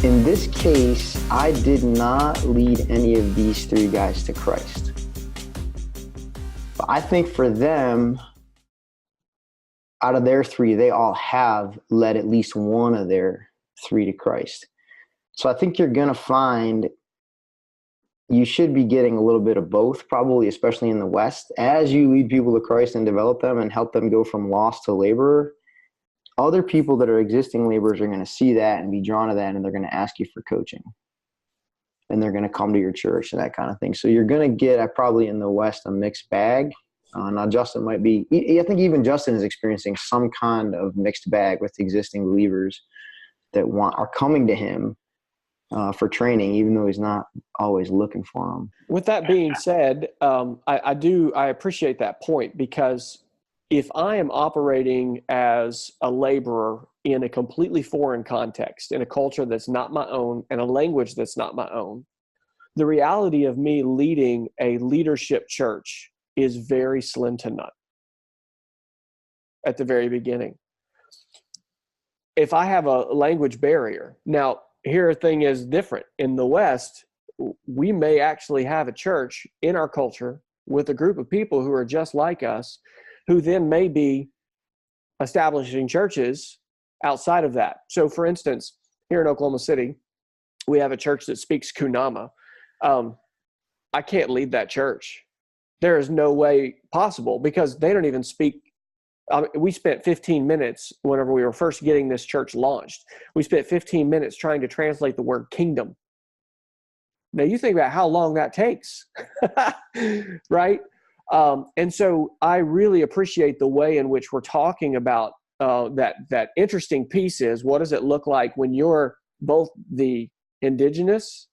In this case, I did not lead any of these three guys to Christ. But I think for them, out of their three, they all have led at least one of their three to Christ. So I think you're going to find you should be getting a little bit of both, probably, especially in the West. As you lead people to Christ and develop them and help them go from lost to laborer, other people that are existing laborers are going to see that and be drawn to that, and they're going to ask you for coaching. And they're going to come to your church and that kind of thing. So you're going to get, probably in the West, a mixed bag. Now, Justin might be – I think even Justin is experiencing some kind of mixed bag with existing believers that are coming to him for training, even though he's not always looking for them. With that being said, I appreciate that point, because if I am operating as a laborer in a completely foreign context, in a culture that's not my own and a language that's not my own, the reality of me leading a leadership church is very slim to none at the very beginning. If I have a language barrier, now here thing is different. In the West, we may actually have a church in our culture with a group of people who are just like us, who then may be establishing churches outside of that. So for instance, here in Oklahoma City, we have a church that speaks Kunama. I can't lead that church. There is no way possible, because they don't even speak. We spent 15 minutes whenever we were first getting this church launched. We spent 15 minutes trying to translate the word kingdom. Now you think about how long that takes, right? And so I really appreciate the way in which we're talking about that interesting piece is, what does it look like when you're both the indigenous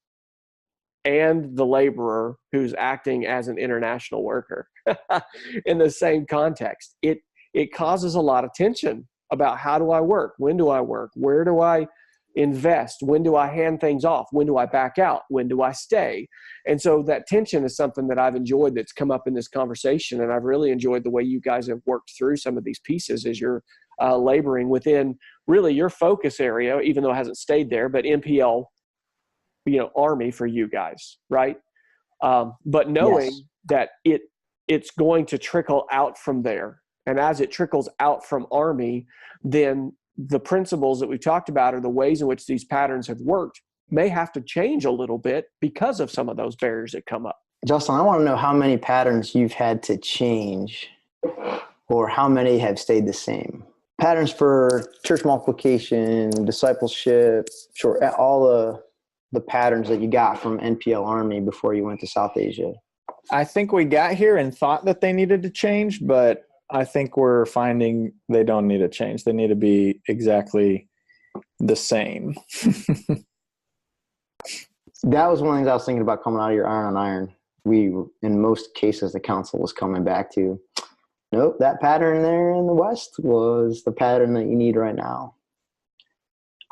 and the laborer who's acting as an international worker in the same context? It causes a lot of tension about, how do I work? When do I work? Where do I invest? When do I hand things off? When do I back out? When do I stay? And so that tension is something that I've enjoyed that's come up in this conversation. And I've really enjoyed the way you guys have worked through some of these pieces as you're laboring within really your focus area, even though it hasn't stayed there, but NPL, Army for you guys, right? But knowing that it's going to trickle out from there. And as it trickles out from Army, then the principles that we've talked about, or the ways in which these patterns have worked, may have to change a little bit because of some of those barriers that come up. Justin, I want to know how many patterns you've had to change, or how many have stayed the same. Patterns for church multiplication, discipleship, all the patterns that you got from NPL Army before you went to South Asia. I think we got here and thought that they needed to change, but I think we're finding they don't need to change. They need to be exactly the same. That was one of the things I was thinking about coming out of your Iron on Iron. In most cases, the council was coming back to, nope, that pattern there in the West was the pattern that you need right now.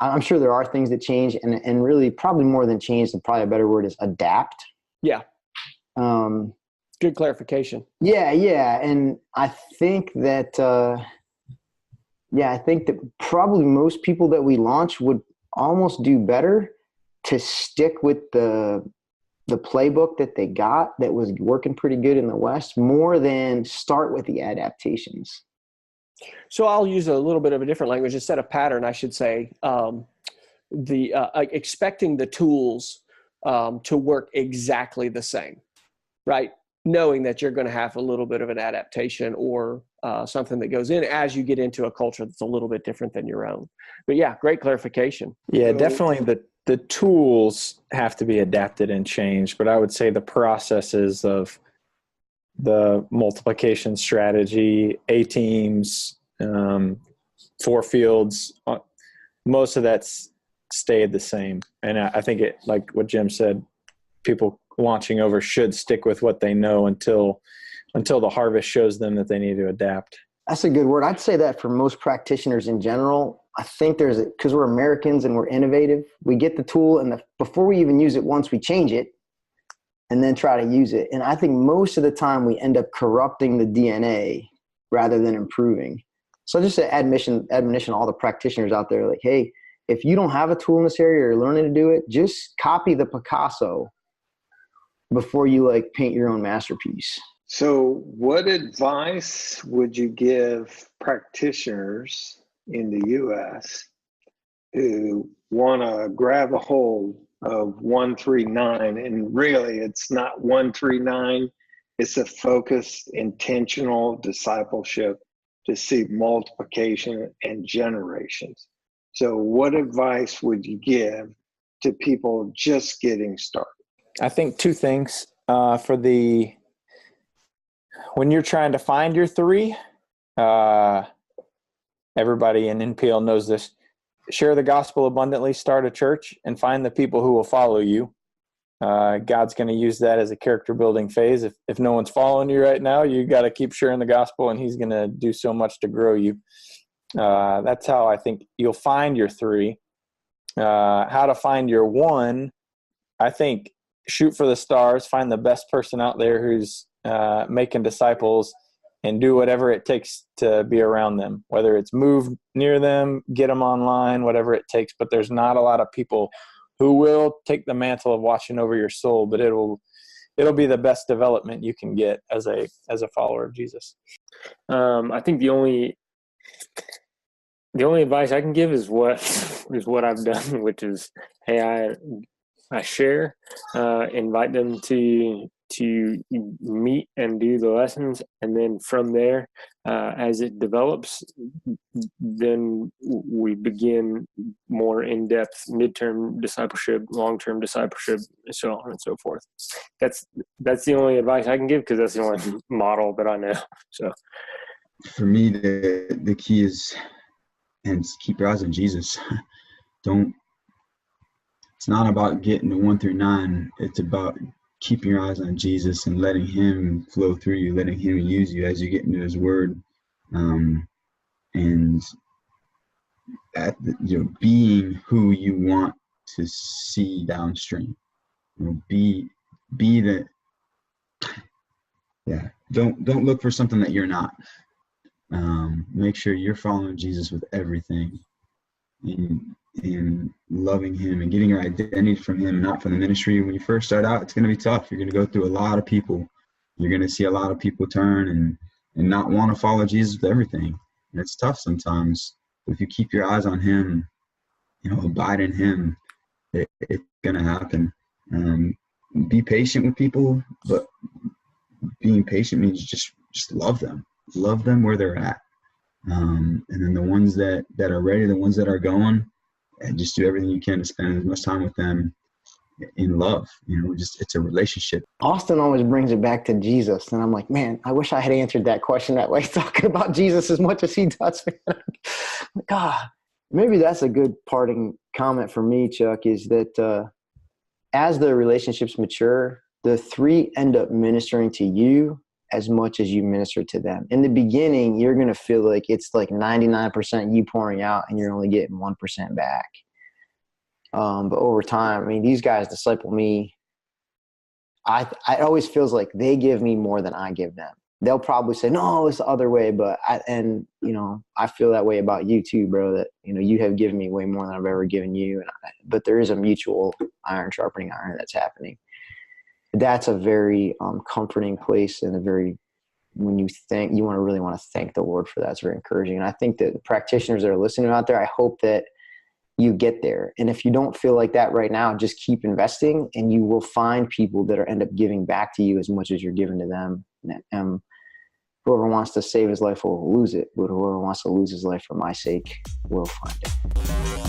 I'm sure there are things that change, and really probably more than change, and probably a better word is adapt. Yeah. Good clarification. Yeah. And I think that, probably most people that we launch would almost do better to stick with the playbook that they got that was working pretty good in the West, more than start with the adaptations. So I'll use a little bit of a different language. Instead of pattern, I should say, expecting the tools to work exactly the same, right? Knowing that you're going to have a little bit of an adaptation or something that goes in as you get into a culture that's a little bit different than your own. But yeah, great clarification. Yeah, definitely the tools have to be adapted and changed, but I would say the processes of the multiplication strategy, A teams, 4 fields, most of that's stayed the same. And I think it, like what Jim said, people launching over should stick with what they know until the harvest shows them that they need to adapt. That's a good word. I'd say that for most practitioners in general. I think because we're Americans and we're innovative, we get the tool, and before we even use it once, we change it and then try to use it. And I think most of the time we end up corrupting the DNA rather than improving. So just an admonition to all the practitioners out there, like, hey, if you don't have a tool in this area or you're learning to do it, just copy the Picasso before you like paint your own masterpiece. So what advice would you give practitioners in the U.S. who want to grab a hold of 139? And really, it's not 139. It's a focused, intentional discipleship to see multiplication and generations. So what advice would you give to people just getting started? I think two things. When you're trying to find your three, everybody in NPL knows this. Share the gospel abundantly, start a church, and find the people who will follow you. God's going to use that as a character building phase. If no one's following you right now, you got to keep sharing the gospel, and he's going to do so much to grow you. That's how I think you'll find your three. How to find your one, I think shoot for the stars, find the best person out there who's making disciples, and do whatever it takes to be around them, whether it's move near them, get them online, whatever it takes. But there's not a lot of people who will take the mantle of watching over your soul, but it'll be the best development you can get as a follower of Jesus. I think the only advice I can give is what I've done, which is, hey, I share, invite them to meet and do the lessons, and then from there, as it develops, then we begin more in-depth midterm discipleship, long-term discipleship, and so on and so forth. That's the only advice I can give, because that's the only model that I know. So for me, the key is, and keep your eyes on Jesus. It's not about getting to 1 through 9. It's about keeping your eyes on Jesus and letting him flow through you, letting him use you as you get into his word. And being who you want to see downstream. Be the, yeah. Don't look for something that you're not. Make sure you're following Jesus with everything, and loving him and getting your identity from him, not from the ministry. When you first start out, it's going to be tough. You're going to go through a lot of people. You're going to see a lot of people turn and not want to follow Jesus with everything. And it's tough sometimes. But if you keep your eyes on him, abide in him, it's going to happen. Be patient with people, but being patient means just love them. Love them where they're at. And then the ones that are ready, the ones that are going, and just do everything you can to spend as much time with them in love. It's a relationship. Austin always brings it back to Jesus. And I'm like, man, I wish I had answered that question that way, talking about Jesus as much as he does. God, maybe that's a good parting comment for me, Chuck, is that as the relationships mature, the three end up ministering to you as much as you minister to them. In the beginning, you're going to feel like it's like 99% you pouring out and you're only getting 1% back. But over time, these guys disciple me. I always feels like they give me more than I give them. They'll probably say, no, it's the other way. But I feel that way about you too, bro, that, you have given me way more than I've ever given you. But there is a mutual iron sharpening iron that's happening. That's a very comforting place, and when you really want to thank the Lord for that. It's very encouraging. And I think that the practitioners that are listening out there, I hope that you get there. And if you don't feel like that right now, just keep investing, and you will find people that end up giving back to you as much as you're giving to them. And whoever wants to save his life will lose it, but whoever wants to lose his life for my sake will find it.